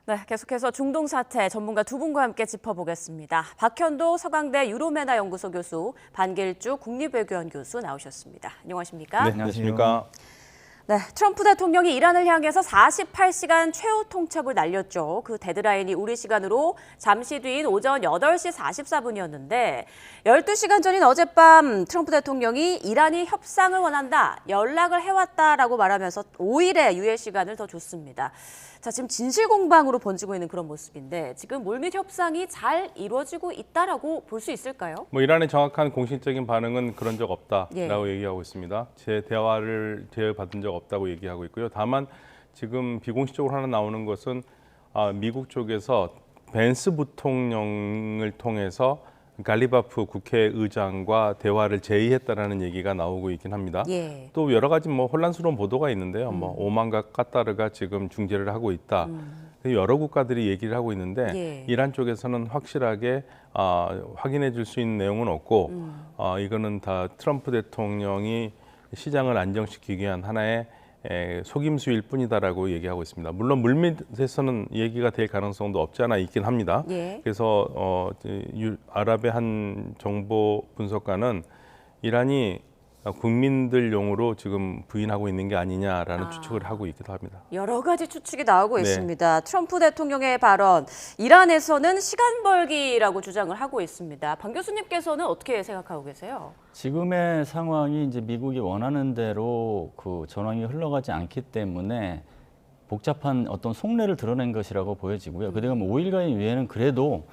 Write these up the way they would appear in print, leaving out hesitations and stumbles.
네, 계속해서 중동 사태 전문가 두 분과 함께 짚어보겠습니다. 박현도 서강대 유로메나 연구소 교수, 반길주 국립외교원 교수 나오셨습니다. 안녕하십니까? 네, 안녕하십니까? 네, 트럼프 대통령이 이란을 향해서 48시간 최후 통첩을 날렸죠. 그 데드라인이 우리 시간으로 잠시 뒤인 오전 8시 44분이었는데 12시간 전인 어젯밤 트럼프 대통령이 이란이 협상을 원한다, 연락을 해왔다라고 말하면서 5일의 유예 시간을 더 줬습니다. 자, 지금 진실공방으로 번지고 있는 그런 모습인데 지금 물밑 협상이 잘 이루어지고 있다라고 볼 수 있을까요? 이란의 정확한 공식적인 반응은 그런 적 없다라고 예. 얘기하고 있습니다. 제 대화를 제어받은 적 없다고 얘기하고 있고요. 다만 지금 비공식적으로 하나 나오는 것은 미국 쪽에서 벤스 부통령을 통해서 갈리바프 국회의장과 대화를 제의했다라는 얘기가 나오고 있긴 합니다. 예. 또 여러 가지 혼란스러운 보도가 있는데요. 오만과 카타르가 지금 중재를 하고 있다. 여러 국가들이 얘기를 하고 있는데 예. 이란 쪽에서는 확실하게 확인해 줄 수 있는 내용은 없고 이거는 다 트럼프 대통령이 시장을 안정시키기 위한 하나의 속임수일 뿐이다라고 얘기하고 있습니다. 물론 물밑에서는 얘기가 될 가능성도 없지 않아 있긴 합니다. 예. 그래서 아랍의 한 정보 분석가는 이란이 국민들용으로 지금 부인하고 있는 게 아니냐라는 추측을 하고 있기도 합니다. 여러 가지 추측이 나오고 네. 있습니다. 트럼프 대통령의 발언, 이란에서는 시간 벌기라고 주장을 하고 있습니다. 반 교수님께서는 어떻게 생각하고 계세요? 지금의 상황이 이제 미국이 원하는 대로 그 전황이 흘러가지 않기 때문에 복잡한 어떤 속내를 드러낸 것이라고 보여지고요. 그다음에 5일간의 유예는 그래도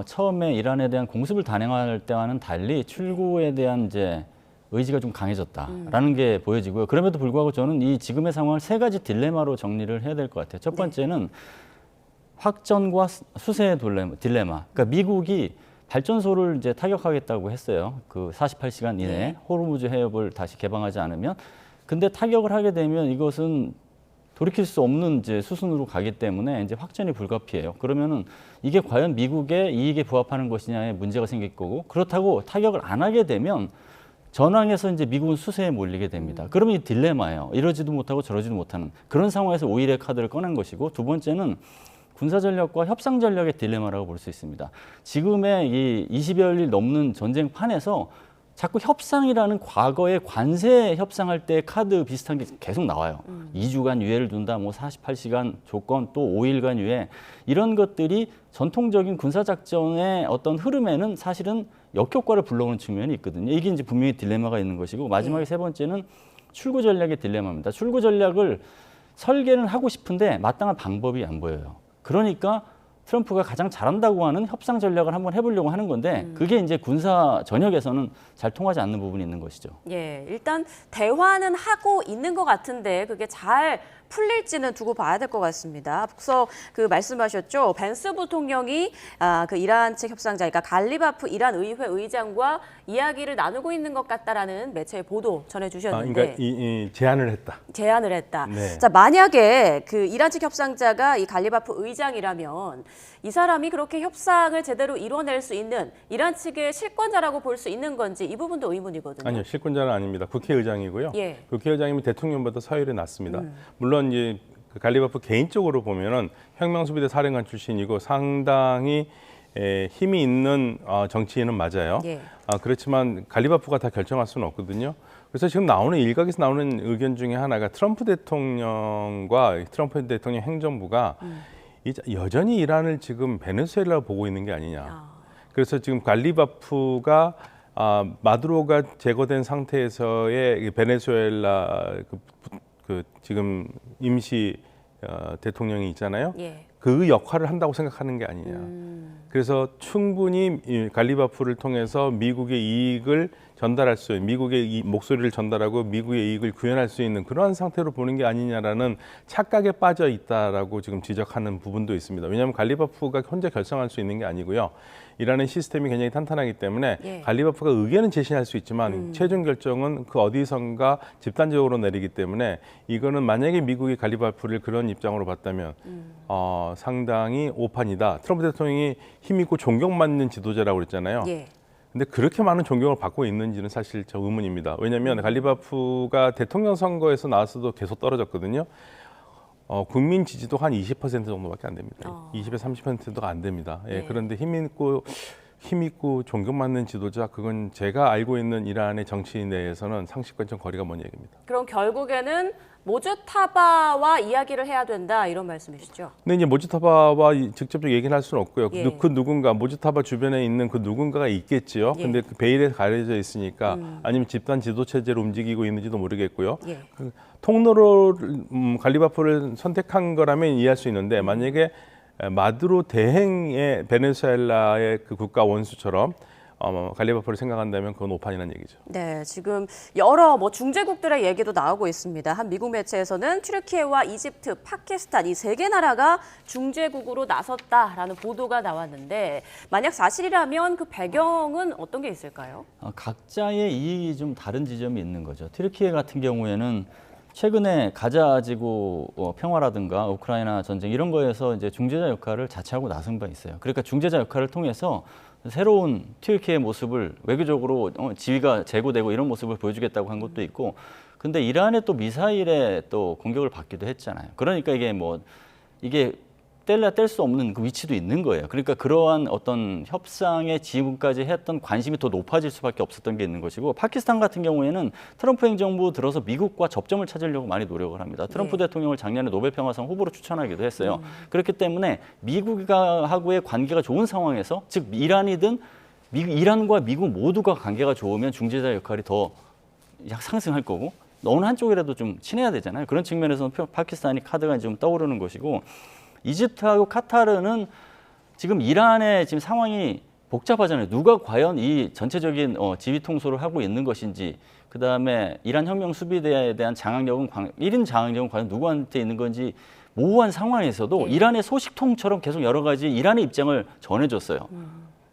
처음에 이란에 대한 공습을 단행할 때와는 달리 출구에 대한 이제 의지가 좀 강해졌다라는 게 보여지고요. 그럼에도 불구하고 저는 이 지금의 상황을 세 가지 딜레마로 정리를 해야 될 것 같아요. 첫 번째는 확전과 수세의 딜레마. 그러니까 미국이 발전소를 이제 타격하겠다고 했어요. 그 48시간 이내에 호르무즈 해협을 다시 개방하지 않으면. 근데 타격을 하게 되면 이것은 돌이킬 수 없는 이제 수순으로 가기 때문에 이제 확전이 불가피해요. 그러면은 이게 과연 미국의 이익에 부합하는 것이냐에 문제가 생길 거고, 그렇다고 타격을 안 하게 되면 전황에서 이제 미국은 수세에 몰리게 됩니다. 그러면 이 딜레마예요. 이러지도 못하고 저러지도 못하는 그런 상황에서 5일의 카드를 꺼낸 것이고, 두 번째는 군사 전략과 협상 전략의 딜레마라고 볼 수 있습니다. 지금의 이 20여일 넘는 전쟁판에서 자꾸 협상이라는 과거의 관세 협상할 때 카드 비슷한 게 계속 나와요. 2주간 유예를 둔다, 48시간 조건, 또 5일간 유예. 이런 것들이 전통적인 군사작전의 어떤 흐름에는 사실은 역효과를 불러오는 측면이 있거든요. 이게 이제 분명히 딜레마가 있는 것이고, 마지막에 세 번째는 출구 전략의 딜레마입니다. 출구 전략을 설계는 하고 싶은데 마땅한 방법이 안 보여요. 그러니까 트럼프가 가장 잘한다고 하는 협상 전략을 한번 해보려고 하는 건데 그게 이제 군사 전역에서는 잘 통하지 않는 부분이 있는 것이죠. 예, 일단 대화는 하고 있는 것 같은데 그게 잘 풀릴지는 두고 봐야 될 것 같습니다. 앞서 그 말씀하셨죠. 벤스 부통령이 그 이란 측 협상자, 그러니까 갈리바프 이란 의회 의장과 이야기를 나누고 있는 것 같다라는 매체의 보도 전해주셨는데, 그러니까 이 제안을 했다. 제안을 했다. 네. 자, 만약에 그 이란 측 협상자가 이 갈리바프 의장이라면 이 사람이 그렇게 협상을 제대로 이뤄낼 수 있는 이란 측의 실권자라고 볼 수 있는 건지 이 부분도 의문이거든요. 아니요, 실권자는 아닙니다. 국회의장이고요. 예. 국회의장이면 대통령보다 사율이 낮습니다. 물론 이제 그 갈리바프 개인적으로 보면은 혁명수비대 사령관 출신이고 상당히 힘이 있는 정치인은 맞아요. 예. 그렇지만 갈리바프가 다 결정할 수는 없거든요. 그래서 지금 일각에서 나오는 의견 중에 하나가 트럼프 대통령 행정부가 여전히 이란을 지금 베네수엘라로 보고 있는 게 아니냐. 그래서 지금 갈리바프가 마두로가 제거된 상태에서의 베네수엘라 그 지금 임시 대통령이 있잖아요. 예. 그 역할을 한다고 생각하는 게 아니냐. 그래서 충분히 이 갈리바프를 통해서 미국의 이익을 전달할 수 있는, 미국의 목소리를 전달하고 미국의 이익을 구현할 수 있는 그러한 상태로 보는 게 아니냐라는 착각에 빠져 있다라고 지금 지적하는 부분도 있습니다. 왜냐하면 갈리바프가 혼자 결정할 수 있는 게 아니고요. 이라는 시스템이 굉장히 탄탄하기 때문에 예. 갈리바프가 의견은 제시할 수 있지만 최종 결정은 그 어디선가 집단적으로 내리기 때문에 이거는 만약에 미국이 갈리바프를 그런 입장으로 봤다면 상당히 오판이다. 트럼프 대통령이 힘있고 존경받는 지도자라고 그랬잖아요. 예. 근데 그렇게 많은 존경을 받고 있는지는 사실 저 의문입니다. 왜냐하면 갈리바프가 대통령 선거에서 나왔어도 계속 떨어졌거든요. 국민 지지도 한 20% 정도밖에 안 됩니다. 20에서 30%가 안 됩니다. 예, 네. 그런데 힘 있고 존경받는 지도자, 그건 제가 알고 있는 이란의 정치 내에서는 상식과 좀 거리가 먼 얘기입니다. 그럼 결국에는 모주타바와 이야기를 해야 된다 이런 말씀이시죠? 근데 이제 모지타바와 직접적 얘기는 할 수는 없고요. 예. 그 누군가, 모지타바 주변에 있는 그 누군가가 있겠지요. 예. 근데 그 베일에 가려져 있으니까 아니면 집단 지도 체제로 움직이고 있는지도 모르겠고요. 예. 그 통로로 갈리바프를 선택한 거라면 이해할 수 있는데, 만약에 마두로 대행의 베네수엘라의 그 국가 원수처럼 갈리바프를 생각한다면 그건 오판이라는 얘기죠. 네, 지금 여러 중재국들의 얘기도 나오고 있습니다. 한 미국 매체에서는 튀르키예와 이집트, 파키스탄 이 세 개 나라가 중재국으로 나섰다라는 보도가 나왔는데, 만약 사실이라면 그 배경은 어떤 게 있을까요? 각자의 이익이 좀 다른 지점이 있는 거죠. 튀르키예 같은 경우에는 최근에 가자 지구 평화라든가 우크라이나 전쟁 이런 거에서 이제 중재자 역할을 자처하고 나선 바 있어요. 그러니까 중재자 역할을 통해서 새로운 튀르키예의 모습을 외교적으로 지위가 제고되고 이런 모습을 보여주겠다고 한 것도 있고, 근데 이란의 또 미사일에 또 공격을 받기도 했잖아요. 그러니까 이게 뗄래야 뗄 수 없는 그 위치도 있는 거예요. 그러니까 그러한 어떤 협상에 지금까지 했던 관심이 더 높아질 수밖에 없었던 게 있는 것이고, 파키스탄 같은 경우에는 트럼프 행정부 들어서 미국과 접점을 찾으려고 많이 노력을 합니다. 트럼프 대통령을 작년에 노벨 평화상 후보로 추천하기도 했어요. 그렇기 때문에 미국하고의 관계가 좋은 상황에서, 즉 이란과 미국 모두가 관계가 좋으면 중재자 역할이 더 상승할 거고, 어느 한쪽이라도 좀 친해야 되잖아요. 그런 측면에서는 파키스탄이 카드가 좀 떠오르는 것이고, 이집트하고 카타르는 지금 이란의 지금 상황이 복잡하잖아요. 누가 과연 이 전체적인 지휘 통솔을 하고 있는 것인지, 그다음에 이란 혁명 수비대에 대한 1인 장악력은 과연 누구한테 있는 건지 모호한 상황에서도 이란의 소식통처럼 계속 여러 가지 이란의 입장을 전해줬어요.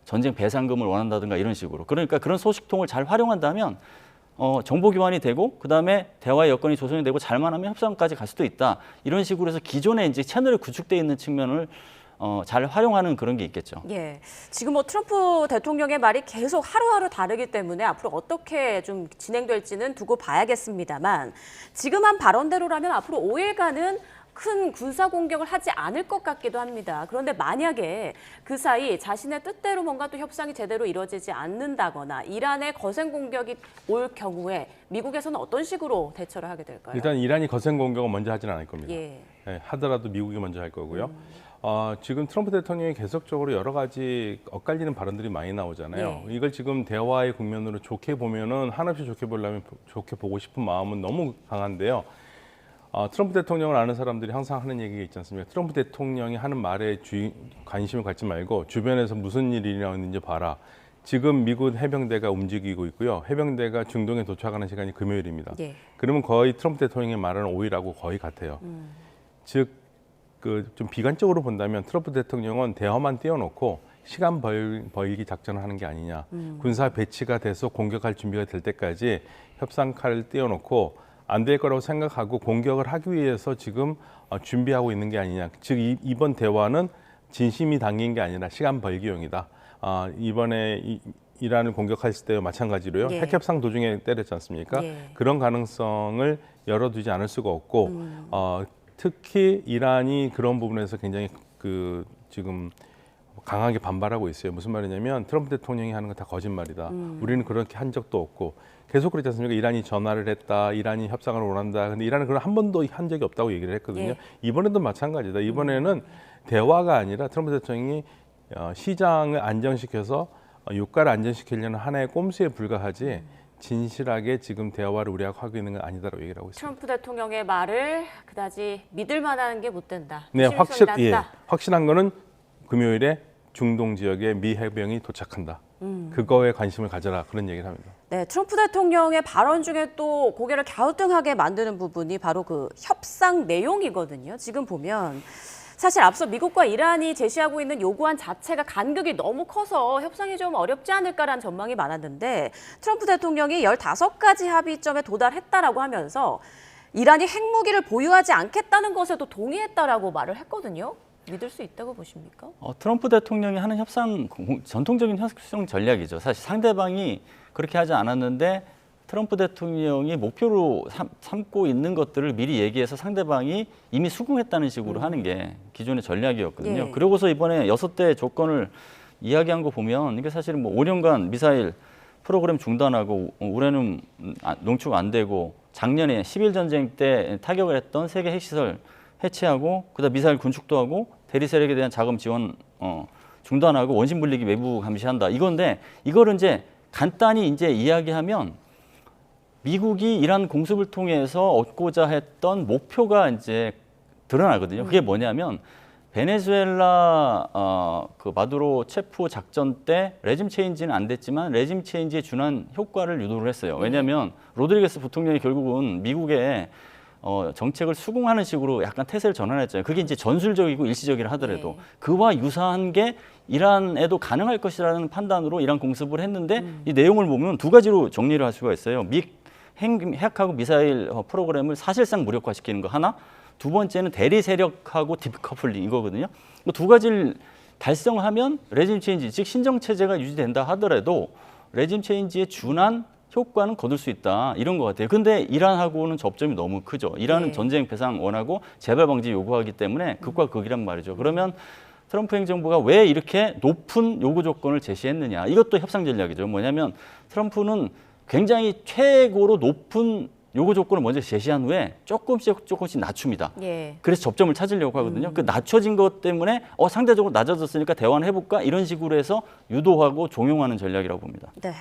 전쟁 배상금을 원한다든가 이런 식으로. 그러니까 그런 소식통을 잘 활용한다면 정보 교환이 되고, 그다음에 대화의 여건이 조성이 되고, 잘만 하면 협상까지 갈 수도 있다. 이런 식으로 해서 기존에 이제 채널이 구축되어 있는 측면을 잘 활용하는 그런 게 있겠죠. 예, 지금 트럼프 대통령의 말이 계속 하루하루 다르기 때문에 앞으로 어떻게 좀 진행될지는 두고 봐야겠습니다만, 지금 한 발언대로라면 앞으로 5일간은 큰 군사 공격을 하지 않을 것 같기도 합니다. 그런데 만약에 그 사이 자신의 뜻대로 뭔가 또 협상이 제대로 이루어지지 않는다거나 이란의 거센 공격이 올 경우에 미국에서는 어떤 식으로 대처를 하게 될까요? 일단 이란이 거센 공격을 먼저 하지는 않을 겁니다. 예. 예, 하더라도 미국이 먼저 할 거고요. 지금 트럼프 대통령이 계속적으로 여러 가지 엇갈리는 발언들이 많이 나오잖아요. 네. 이걸 지금 대화의 국면으로 좋게 보면은 한없이 좋게 보려면 좋게 보고 싶은 마음은 너무 강한데요. 트럼프 대통령을 아는 사람들이 항상 하는 얘기가 있지 않습니까? 트럼프 대통령이 하는 말에 관심을 갖지 말고 주변에서 무슨 일이 일어나는지 봐라. 지금 미국 해병대가 움직이고 있고요. 해병대가 중동에 도착하는 시간이 금요일입니다. 예. 그러면 거의 트럼프 대통령의 말은 5일하고 거의 같아요. 즉, 좀 비관적으로 본다면 트럼프 대통령은 대화만 띄워놓고 시간 벌기 작전을 하는 게 아니냐. 군사 배치가 돼서 공격할 준비가 될 때까지 협상칼을 띄워놓고 안 될 거라고 생각하고 공격을 하기 위해서 지금 준비하고 있는 게 아니냐. 즉 이번 대화는 진심이 담긴 게 아니라 시간 벌기용이다. 이번에 이란을 공격했을 때와 마찬가지로요. 예. 핵협상 도중에 때렸지 않습니까? 예. 그런 가능성을 열어두지 않을 수가 없고 특히 이란이 그런 부분에서 굉장히 지금 강하게 반발하고 있어요. 무슨 말이냐면 트럼프 대통령이 하는 건 다 거짓말이다. 우리는 그렇게 한 적도 없고 계속 그러지 않습니까? 이란이 전화를 했다. 이란이 협상을 원한다. 근데 이란은 그런 한 번도 한 적이 없다고 얘기를 했거든요. 예. 이번에도 마찬가지다. 이번에는 대화가 아니라 트럼프 대통령이 시장을 안정시켜서 유가를 안정시키려는 하나의 꼼수에 불과하지 진실하게 지금 대화를 우리하고 하고 있는 건 아니다라고 얘기를 하고 있습니다. 트럼프 대통령의 말을 그다지 믿을 만한 게 못 된다. 네, 신빙성이 낮다. 확실한 거는 금요일에 중동 지역에 미 해병이 도착한다. 그거에 관심을 가져라 그런 얘기를 합니다. 네, 트럼프 대통령의 발언 중에 또 고개를 갸우뚱하게 만드는 부분이 바로 그 협상 내용이거든요. 지금 보면 사실 앞서 미국과 이란이 제시하고 있는 요구안 자체가 간극이 너무 커서 협상이 좀 어렵지 않을까라는 전망이 많았는데, 트럼프 대통령이 15가지 합의점에 도달했다라고 하면서 이란이 핵무기를 보유하지 않겠다는 것에도 동의했다라고 말을 했거든요. 믿을 수 있다고 보십니까? 트럼프 대통령이 하는 전통적인 협상 전략이죠. 사실 상대방이 그렇게 하지 않았는데 트럼프 대통령이 목표로 삼고 있는 것들을 미리 얘기해서 상대방이 이미 수긍했다는 식으로 하는 게 기존의 전략이었거든요. 예. 그러고서 이번에 6대 조건을 이야기한 거 보면 이게 사실은 뭐 5년간 미사일 프로그램 중단하고 우라늄 농축 안 되고 작년에 10일 전쟁 때 타격을 했던 세계 핵시설 해체하고 그다음 미사일 군축도 하고 대리 세력에 대한 자금 지원 중단하고 원심 분리기 외부 감시한다. 이건데 이거를 이제 간단히 이제 이야기하면 미국이 이란 공습을 통해서 얻고자 했던 목표가 이제 드러나거든요. 그게 뭐냐면 베네수엘라 그 마두로 체포 작전 때 레짐 체인지는 안 됐지만 레짐 체인지에 준한 효과를 유도를 했어요. 왜냐하면 로드리게스 부통령이 결국은 미국의 정책을 수긍하는 식으로 약간 태세를 전환했잖아요. 그게 이제 전술적이고 일시적이라 하더라도 그와 유사한 게 이란에도 가능할 것이라는 판단으로 이란 공습을 했는데 이 내용을 보면 두 가지로 정리를 할 수가 있어요. 핵하고 미사일 프로그램을 사실상 무력화시키는 거 하나, 두 번째는 대리 세력하고 디커플링 이거거든요. 두 가지를 달성하면 레짐 체인지, 즉 신정 체제가 유지된다 하더라도 레짐 체인지에 준한 효과는 거둘 수 있다 이런 것 같아요. 근데 이란하고는 접점이 너무 크죠. 이란은 전쟁 배상 원하고 재발 방지 요구하기 때문에 극과 극이란 말이죠. 그러면 트럼프 행정부가 왜 이렇게 높은 요구 조건을 제시했느냐? 이것도 협상 전략이죠. 뭐냐면 트럼프는 굉장히 최고로 높은 요구 조건을 먼저 제시한 후에 조금씩 낮춥니다. 그래서 접점을 찾으려고 하거든요. 그 낮춰진 것 때문에 상대적으로 낮아졌으니까 대화를 해볼까? 이런 식으로 해서 유도하고 종용하는 전략이라고 봅니다. 네.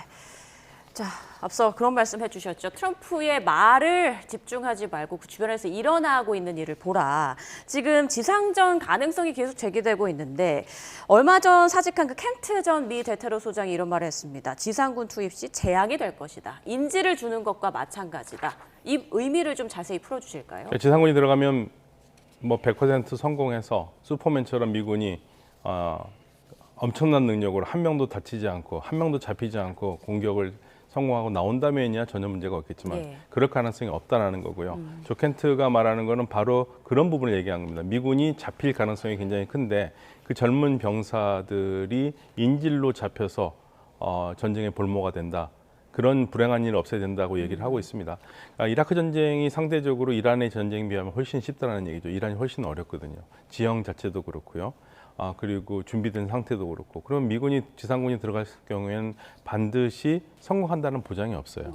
자, 앞서 그런 말씀 해주셨죠. 트럼프의 말을 집중하지 말고 그 주변에서 일어나고 있는 일을 보라. 지금 지상전 가능성이 계속 제기되고 있는데 얼마 전 사직한 그 켄트 전 미 대테러 소장이 이런 말을 했습니다. 지상군 투입 시 재앙이 될 것이다. 인지를 주는 것과 마찬가지다. 이 의미를 좀 자세히 풀어주실까요? 지상군이 들어가면 뭐 100% 성공해서 슈퍼맨처럼 미군이 엄청난 능력으로 한 명도 다치지 않고 한 명도 잡히지 않고 공격을 성공하고 나온다면야 전혀 문제가 없겠지만 그럴 가능성이 없다라는 거고요. 조 켄트가 말하는 거는 바로 그런 부분을 얘기한 겁니다. 미군이 잡힐 가능성이 굉장히 큰데 그 젊은 병사들이 인질로 잡혀서 전쟁의 볼모가 된다. 그런 불행한 일을 없애야 된다고 얘기를 하고 있습니다. 이라크 전쟁이 상대적으로 이란의 전쟁에 비하면 훨씬 쉽다는 얘기죠. 이란이 훨씬 어렵거든요. 지형 자체도 그렇고요. 그리고 준비된 상태도 그렇고. 그럼 미군이 지상군이 들어갈 경우에는 반드시 성공한다는 보장이 없어요.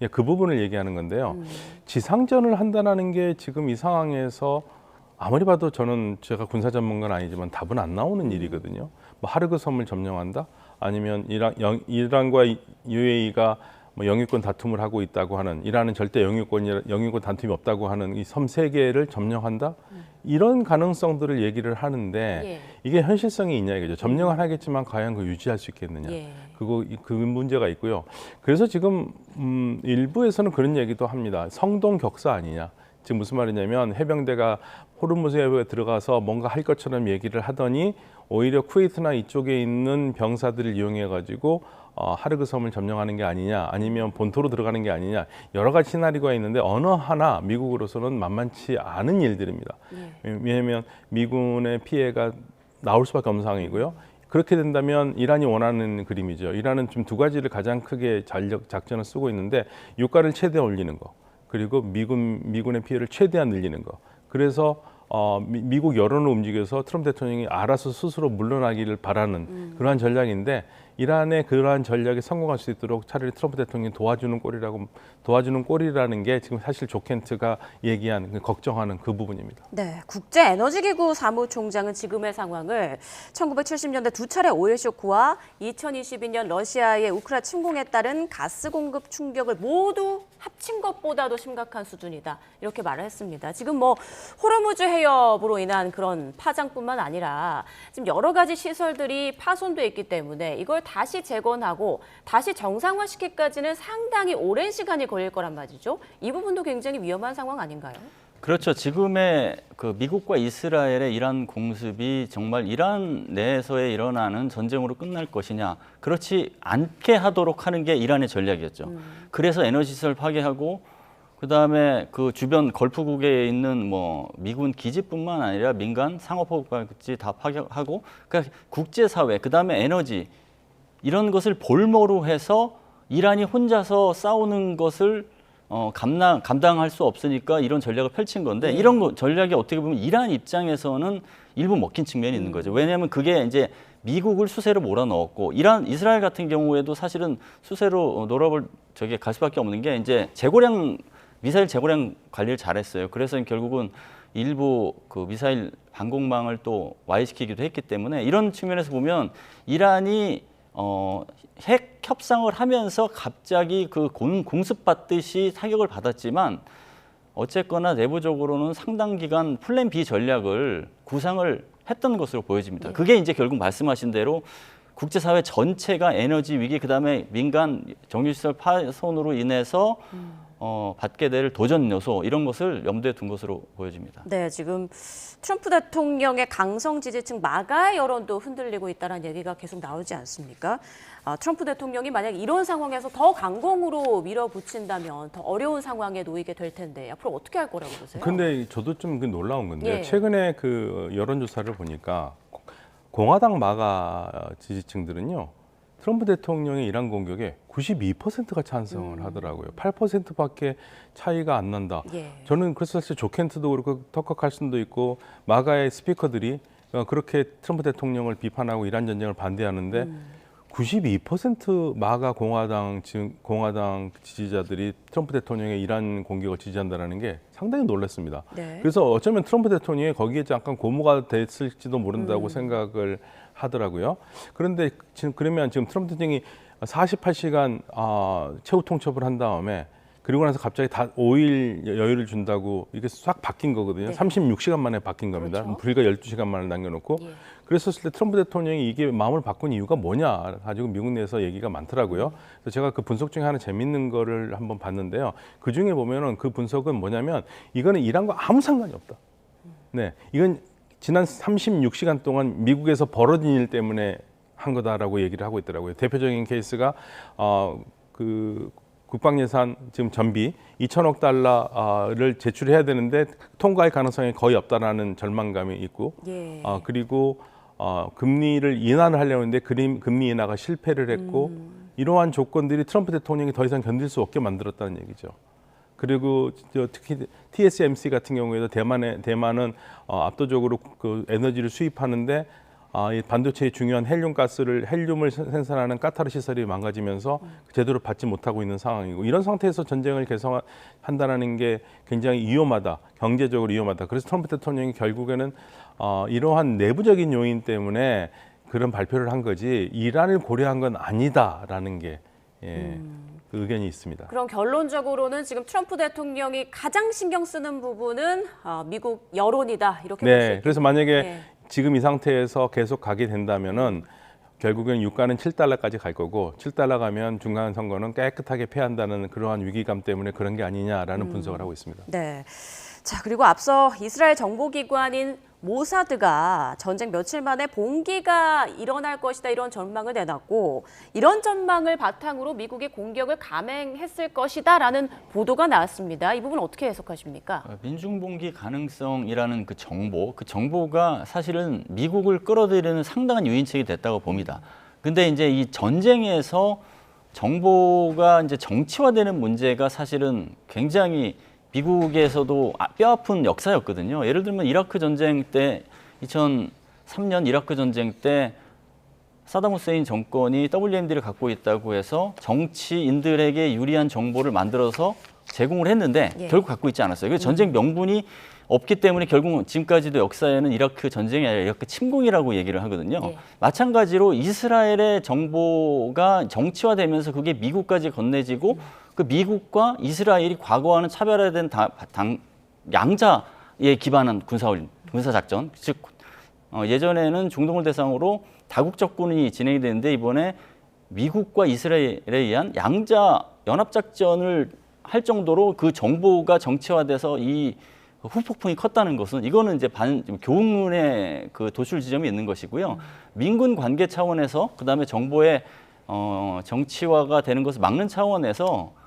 그 부분을 얘기하는 건데요. 지상전을 한다는 게 지금 이 상황에서 아무리 봐도 제가 군사 전문가는 아니지만 답은 안 나오는 일이거든요. 뭐 하르그 섬을 점령한다? 아니면 이란과 UAE가 뭐 영유권 다툼을 하고 있다고 하는 이란은 절대 영유권 다툼이 없다고 하는 이 섬 세 개를 점령한다? 이런 가능성들을 얘기를 하는데 이게 현실성이 있냐 이거죠. 점령을 하겠지만 과연 그 유지할 수 있겠느냐. 그 문제가 있고요. 그래서 지금 일부에서는 그런 얘기도 합니다. 성동 격사 아니냐. 지금 무슨 말이냐면 해병대가 호르무즈에 들어가서 뭔가 할 것처럼 얘기를 하더니 오히려 쿠웨이트나 이쪽에 있는 병사들을 이용해 가지고 하르그 섬을 점령하는 게 아니냐, 아니면 본토로 들어가는 게 아니냐, 여러 가지 시나리오가 있는데 어느 하나 미국으로서는 만만치 않은 일들입니다. 왜냐하면 미군의 피해가 나올 수밖에 없는 상황이고요. 그렇게 된다면 이란이 원하는 그림이죠. 이란은 좀 두 가지를 가장 크게 작전을 쓰고 있는데 유가를 최대 올리는 거, 그리고 미군의 피해를 최대한 늘리는 거. 그래서 미국 여론을 움직여서 트럼프 대통령이 알아서 스스로 물러나기를 바라는 그러한 전략인데 이란의 그러한 전략에 성공할 수 있도록 차라리 트럼프 대통령이 도와주는 꼴이라는 게 지금 사실 조 켄트가 얘기한 걱정하는 그 부분입니다. 네, 국제에너지기구 사무총장은 지금의 상황을 1970년대 두 차례 오일 쇼크와 2022년 러시아의 우크라이나 침공에 따른 가스 공급 충격을 모두 합친 것보다도 심각한 수준이다. 이렇게 말을 했습니다. 지금 뭐 호르무즈 해협으로 인한 그런 파장뿐만 아니라 지금 여러 가지 시설들이 파손돼 있기 때문에 이걸 다시 재건하고 다시 정상화시키기까지는 상당히 오랜 시간이 걸릴 거란 말이죠. 이 부분도 굉장히 위험한 상황 아닌가요? 그렇죠. 지금의 그 미국과 이스라엘의 이란 공습이 정말 이란 내에서의 일어나는 전쟁으로 끝날 것이냐, 그렇지 않게 하도록 하는 게 이란의 전략이었죠. 그래서 에너지 시설 파괴하고 그다음에 그 주변 걸프국에 있는 뭐 미군 기지뿐만 아니라 민간 상업화까지 다 파괴하고, 그러니까 국제사회 그다음에 에너지 이런 것을 볼모로 해서 이란이 혼자서 싸우는 것을 감당할 수 없으니까 이런 전략을 펼친 건데 이런 전략이 어떻게 보면 이란 입장에서는 일부 먹힌 측면이 있는 거죠. 왜냐하면 그게 이제 미국을 수세로 몰아넣었고 이스라엘 같은 경우에도 사실은 수세로 놀아볼 저게 갈 수밖에 없는 게 이제 미사일 재고량 관리를 잘했어요. 그래서 결국은 일부 그 미사일 방공망을 또 와해시키기도 했기 때문에 이런 측면에서 보면 이란이 핵 협상을 하면서 갑자기 그 공습받듯이 타격을 받았지만 어쨌거나 내부적으로는 상당 기간 플랜 B 전략을 구상을 했던 것으로 보여집니다. 그게 이제 결국 말씀하신 대로 국제사회 전체가 에너지 위기, 그다음에 민간 정유시설 파손으로 인해서 받게 될 도전 요소 이런 것을 염두에 둔 것으로 보여집니다. 네, 지금 트럼프 대통령의 강성 지지층 마가 여론도 흔들리고 있다는 얘기가 계속 나오지 않습니까? 트럼프 대통령이 만약 이런 상황에서 더 강공으로 밀어붙인다면 더 어려운 상황에 놓이게 될 텐데 앞으로 어떻게 할 거라고 보세요? 근데 저도 좀 놀라운 건데 예. 최근에 그 여론조사를 보니까 공화당 마가 지지층들은요. 트럼프 대통령의 이란 공격에 92%가 찬성을 하더라고요. 8%밖에 차이가 안 난다. 예. 저는 그래서 사실 조 켄트도 그렇고 터커 칼슨도 있고 마가의 스피커들이 그렇게 트럼프 대통령을 비판하고 이란 전쟁을 반대하는데 92% 마가 공화당 지지자들이 트럼프 대통령의 이란 공격을 지지한다는 게 상당히 놀랐습니다. 네. 그래서 어쩌면 트럼프 대통령이 거기에 잠깐 고무가 됐을지도 모른다고 생각을 하더라고요. 그런데 그러면 지금 트럼프 대통령이 48시간 최후 통첩을 한 다음에 그리고 나서 갑자기 5일 여유를 준다고 이게 싹 바뀐 거거든요. 네. 36시간 만에 바뀐 겁니다. 그렇죠. 불과 12시간 만에 남겨놓고. 예. 그랬었을 때 트럼프 대통령이 이게 마음을 바꾼 이유가 뭐냐 가지고 미국 내에서 얘기가 많더라고요. 그래서 제가 그 분석 중에 하나 재밌는 거를 한번 봤는데요. 그 중에 보면은 그 분석은 뭐냐면 이거는 이란과 아무 상관이 없다. 네, 이건 지난 36시간 동안 미국에서 벌어진 일 때문에 한 거다라고 얘기를 하고 있더라고요. 대표적인 케이스가 그 국방 예산 지금 전비 2천억 달러를 제출해야 되는데 통과할 가능성이 거의 없다라는 절망감이 있고, 예. 그리고 금리를 인하를 하려고 했는데 금리 인하가 실패를 했고, 이러한 조건들이 트럼프 대통령이 더 이상 견딜 수 없게 만들었다는 얘기죠. 그리고 특히 TSMC 같은 경우에도 대만은 압도적으로 그 에너지를 수입하는데 이 반도체의 중요한 헬륨을 생산하는 카타르 시설이 망가지면서 제대로 받지 못하고 있는 상황이고, 이런 상태에서 전쟁을 개선한다는 게 굉장히 위험하다, 경제적으로 위험하다. 그래서 트럼프 대통령이 결국에는 이러한 내부적인 요인 때문에 그런 발표를 한 거지 이란을 고려한 건 아니다라는 게 그 의견이 있습니다. 그럼 결론적으로는 지금 트럼프 대통령이 가장 신경 쓰는 부분은 미국 여론이다 이렇게 볼 수 네, 있겠네요. 그래서 만약에 예. 지금 이 상태에서 계속 가게 된다면은 결국엔 유가는 7달러까지 갈 거고, 7달러 가면 중간 선거는 깨끗하게 패한다는 그러한 위기감 때문에 그런 게 아니냐라는 분석을 하고 있습니다. 네. 자, 그리고 앞서 이스라엘 정보기관인 모사드가 전쟁 며칠 만에 봉기가 일어날 것이다 이런 전망을 내놨고, 이런 전망을 바탕으로 미국이 공격을 감행했을 것이다라는 보도가 나왔습니다. 이 부분 어떻게 해석하십니까? 민중봉기 가능성이라는 그 정보가 사실은 미국을 끌어들이는 상당한 유인책이 됐다고 봅니다. 근데 이제 이 전쟁에서 정보가 이제 정치화되는 문제가 사실은 굉장히 미국에서도 뼈아픈 역사였거든요. 예를 들면 이라크 전쟁 때 2003년 이라크 전쟁 때 사담 후세인 정권이 WMD를 갖고 있다고 해서 정치인들에게 유리한 정보를 만들어서 제공을 했는데 결국 갖고 있지 않았어요. 그래서 전쟁 명분이 없기 때문에 결국 지금까지도 역사에는 이라크 전쟁이 아니라 이라크 침공이라고 얘기를 하거든요. 마찬가지로 이스라엘의 정보가 정치화되면서 그게 미국까지 건네지고 그 미국과 이스라엘이 과거와는 차별화된 양자에 기반한 군사작전, 즉 예전에는 중동을 대상으로 다국적군이 진행이 되는데 이번에 미국과 이스라엘에 의한 양자 연합작전을 할 정도로 그 정보가 정치화돼서 이 후폭풍이 컸다는 것은 이거는 이제 교훈의 그 도출 지점이 있는 것이고요. 민군 관계 차원에서 그다음에 정보의 정치화가 되는 것을 막는 차원에서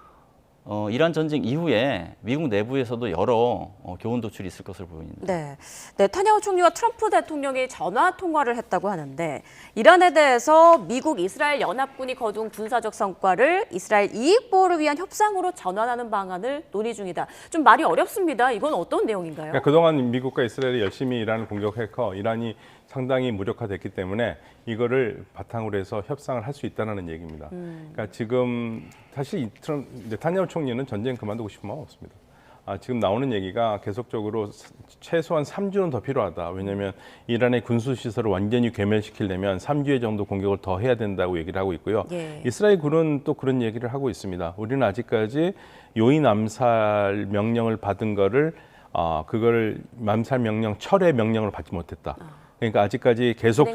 이란 전쟁 이후에 미국 내부에서도 여러 교훈 도출이 있을 것으로 보입니다. 네, 네타냐후 총리와 트럼프 대통령이 전화 통화를 했다고 하는데 이란에 대해서 미국 이스라엘 연합군이 거둔 군사적 성과를 이스라엘 이익 보호를 위한 협상으로 전환하는 방안을 논의 중이다. 좀 말이 어렵습니다. 이건 어떤 내용인가요? 그러니까 그동안 미국과 이스라엘이 열심히 이란을 공격했고 이란이 상당히 무력화됐기 때문에 이거를 바탕으로 해서 협상을 할 수 있다는 얘기입니다. 그러니까 지금 사실 네타냐후 총리는 전쟁 그만두고 싶은 마음 없습니다. 지금 나오는 얘기가 계속적으로 최소한 3주는 더 필요하다. 왜냐하면 이란의 군수 시설을 완전히 괴멸시키려면 3주의 정도 공격을 더 해야 된다고 얘기를 하고 있고요. 예. 이스라엘 군은 또 그런 얘기를 하고 있습니다. 우리는 아직까지 요인 암살 명령을 받은 거를 그걸 암살 명령 철회 명령을 받지 못했다. 그러니까 아직까지 계속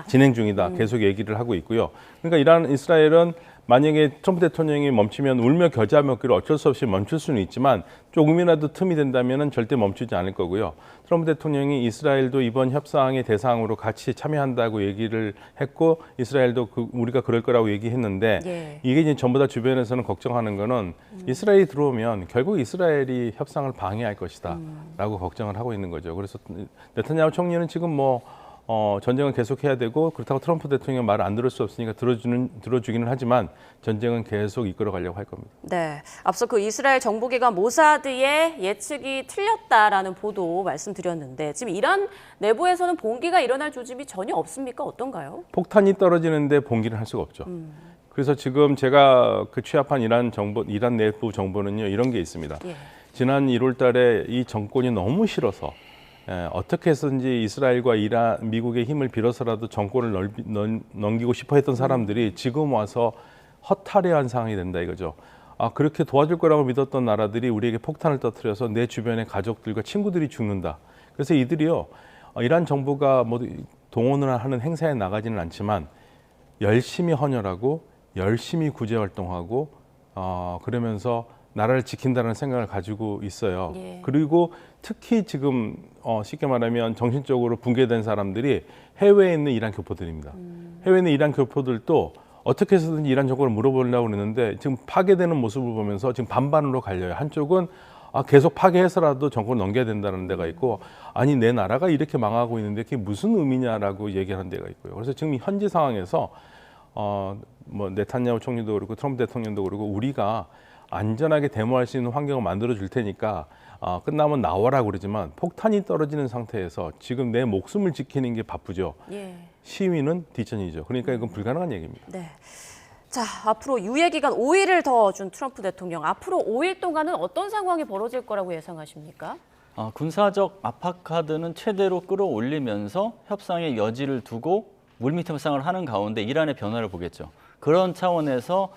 진행 중이다. 계속 얘기를 하고 있고요. 그러니까 이스라엘은 만약에 트럼프 대통령이 멈추면 울며 겨자 먹기로 어쩔 수 없이 멈출 수는 있지만 조금이라도 틈이 된다면 절대 멈추지 않을 거고요. 트럼프 대통령이 이스라엘도 이번 협상의 대상으로 같이 참여한다고 얘기를 했고 이스라엘도 우리가 그럴 거라고 얘기했는데 예. 이게 이제 전부 다 주변에서는 걱정하는 거는 이스라엘이 들어오면 결국 이스라엘이 협상을 방해할 것이다 라고 걱정을 하고 있는 거죠. 그래서 네타냐후 총리는 지금 전쟁은 계속해야 되고 그렇다고 트럼프 대통령 말을 안 들을 수 없으니까 들어주기는 하지만 전쟁은 계속 이끌어가려고 할 겁니다. 네, 앞서 그 이스라엘 정보기관 모사드의 예측이 틀렸다라는 보도 말씀드렸는데 지금 이란 내부에서는 봉기가 일어날 조짐이 전혀 없습니까? 어떤가요? 폭탄이 떨어지는데 봉기를 할 수가 없죠. 그래서 지금 제가 취합한 이란 내부 정보는요 이런 게 있습니다. 예. 지난 1월달에 이 정권이 너무 싫어서 어떻게 해서든지 이스라엘과 미국의 힘을 빌어서라도 정권을 넘기고 싶어 했던 사람들이 지금 와서 허탈해한 상황이 된다 이거죠. 그렇게 도와줄 거라고 믿었던 나라들이 우리에게 폭탄을 터뜨려서 내 주변의 가족들과 친구들이 죽는다. 그래서 이들이요, 이란 정부가 모두 동원을 하는 행사에 나가지는 않지만 열심히 헌혈하고 열심히 구제 활동하고 그러면서 나라를 지킨다는 생각을 가지고 있어요. 예. 그리고 특히 지금 쉽게 말하면 정신적으로 붕괴된 사람들이 해외에 있는 이란 교포들입니다. 해외에 있는 이란 교포들도 어떻게 해서든지 이란 정권을 물어보려고 그러는데 지금 파괴되는 모습을 보면서 지금 반반으로 갈려요. 한쪽은 계속 파괴해서라도 정권을 넘겨야 된다는 데가 있고 아니 내 나라가 이렇게 망하고 있는데 그게 무슨 의미냐라고 얘기하는 데가 있고요. 그래서 지금 현지 상황에서 네타냐후 총리도 그렇고 트럼프 대통령도 그렇고 우리가 안전하게 데모할 수 있는 환경을 만들어 줄 테니까 끝나면 나와라 그러지만 폭탄이 떨어지는 상태에서 지금 내 목숨을 지키는 게 바쁘죠. 예. 시위는 뒷전이죠. 그러니까 이건 불가능한 얘기입니다. 네. 자, 앞으로 유예 기간 5일을 더 준 트럼프 대통령. 앞으로 5일 동안은 어떤 상황이 벌어질 거라고 예상하십니까? 군사적 압박 카드는 최대로 끌어올리면서 협상의 여지를 두고 물밑 협상을 하는 가운데 이란의 변화를 보겠죠. 그런 차원에서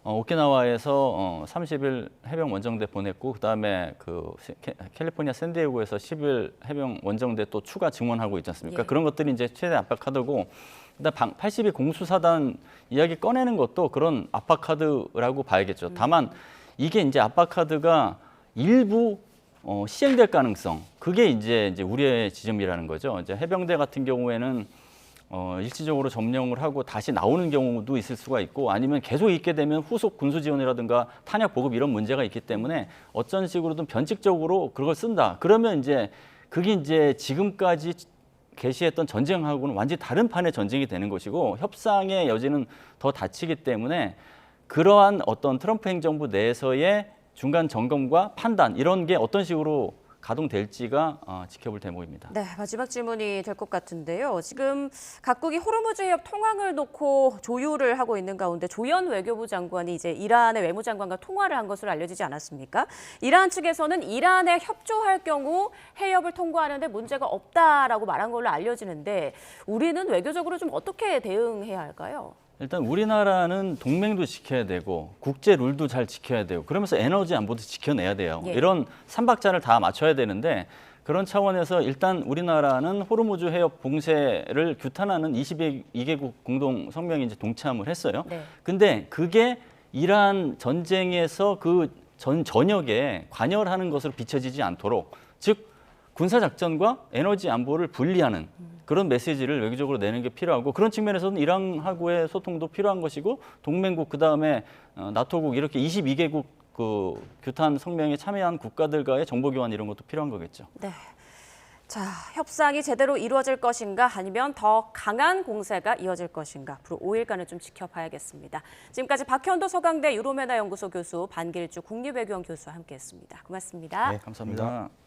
오키나와에서 30일 해병 원정대 보냈고 그다음에 캘리포니아 샌디에고에서 10일 해병 원정대 또 추가 증원하고 있지 않습니까? 예. 그런 것들이 이제 최대 압박 카드고 그다음 82 공수사단 이야기 꺼내는 것도 그런 압박 카드라고 봐야겠죠. 다만 이게 이제 압박 카드가 일부 시행될 가능성 그게 이제 우려의 지점이라는 거죠. 이제 해병대 같은 경우에는 일시적으로 점령을 하고 다시 나오는 경우도 있을 수가 있고 아니면 계속 있게 되면 후속 군수 지원이라든가 탄약 보급 이런 문제가 있기 때문에 어떤 식으로든 변칙적으로 그걸 쓴다. 그러면 이제 그게 이제 지금까지 개시했던 전쟁하고는 완전히 다른 판의 전쟁이 되는 것이고 협상의 여지는 더 닫히기 때문에 그러한 어떤 트럼프 행정부 내에서의 중간 점검과 판단 이런 게 어떤 식으로 가동될지가 지켜볼 대목입니다. 네, 마지막 질문이 될 것 같은데요. 지금 각국이 호르무즈 해협 통항을 놓고 조율을 하고 있는 가운데 조연 외교부 장관이 이제 이란의 외무장관과 통화를 한 것으로 알려지지 않았습니까? 이란 측에서는 이란에 협조할 경우 해협을 통과하는데 문제가 없다라고 말한 걸로 알려지는데 우리는 외교적으로 좀 어떻게 대응해야 할까요? 일단 우리나라는 동맹도 지켜야 되고 국제 룰도 잘 지켜야 되고 그러면서 에너지 안보도 지켜내야 돼요. 예. 이런 삼박자를 다 맞춰야 되는데 그런 차원에서 일단 우리나라는 호르무즈 해협 봉쇄를 규탄하는 22개국 공동 성명에 이제 동참을 했어요. 네. 근데 그게 이란 전쟁에서 그 전역에 관여를 하는 것으로 비춰지지 않도록 즉 군사작전과 에너지 안보를 분리하는 그런 메시지를 외교적으로 내는 게 필요하고 그런 측면에서는 이란하고의 소통도 필요한 것이고 동맹국 그다음에 나토국 이렇게 22개국 그 규탄 성명에 참여한 국가들과의 정보 교환 이런 것도 필요한 거겠죠. 네. 자, 협상이 제대로 이루어질 것인가 아니면 더 강한 공세가 이어질 것인가 앞으로 5일간을 좀 지켜봐야겠습니다. 지금까지 박현도 서강대 유로메나 연구소 교수, 반길주 국립외교원 교수와 함께했습니다. 고맙습니다. 네, 감사합니다.